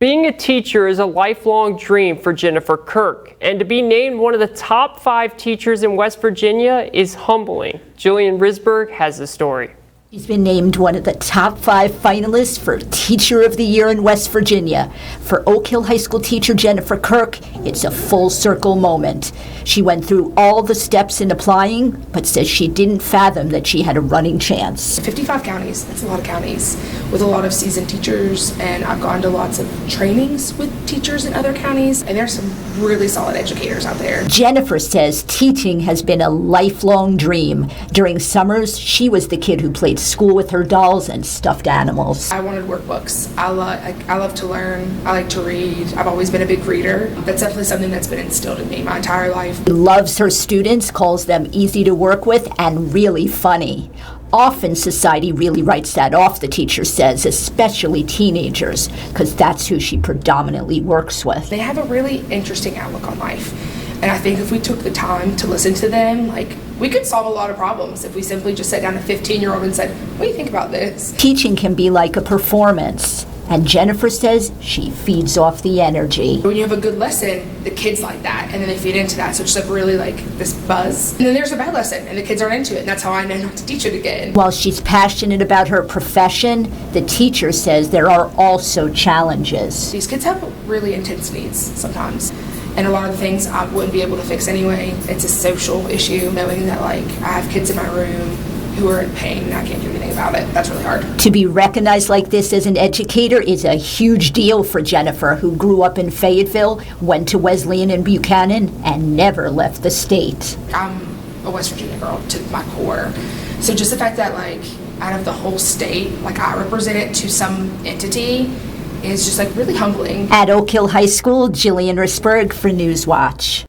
Being a teacher is a lifelong dream for Jennifer Kirk, and to be named one of the top 5 teachers in West Virginia is humbling. Jillian Risberg has the story. She's been named one of the top 5 finalists for Teacher of the Year in West Virginia. For Oak Hill High School teacher Jennifer Kirk, it's a full circle moment. She went through all the steps in applying, but says she didn't fathom that she had a running chance. 55 counties, that's a lot of counties, with a lot of seasoned teachers, and I've gone to lots of trainings with teachers in other counties, and there's some really solid educators out there. Jennifer says teaching has been a lifelong dream. During summers, she was the kid who played school with her dolls and stuffed animals. I wanted workbooks. I love to learn. I like to read. I've always been a big reader. That's definitely something that's been instilled in me my entire life. She loves her students, calls them easy to work with, and really funny. Often society really writes that off, the teacher says, especially teenagers, because that's who she predominantly works with. They have a really interesting outlook on life. And I think if we took the time to listen to them, we could solve a lot of problems if we simply just sat down a 15-year-old and said, what do you think about this? Teaching can be like a performance, and Jennifer says she feeds off the energy. When you have a good lesson, the kids like that, and then they feed into that, so it's just really this buzz. And then there's a bad lesson, and the kids aren't into it, and that's how I know not to teach it again. While she's passionate about her profession, the teacher says there are also challenges. These kids have really intense needs sometimes. And a lot of the things I wouldn't be able to fix anyway. It's a social issue, knowing that I have kids in my room who are in pain and I can't do anything about it. That's really hard. To be recognized like this as an educator is a huge deal for Jennifer, who grew up in Fayetteville, went to Wesleyan in Buchanan, and never left the state. I'm a West Virginia girl to my core. So just the fact that out of the whole state, I represent it to some entity is just really humbling. At Oak Hill High School, Jillian Risberg for Newswatch.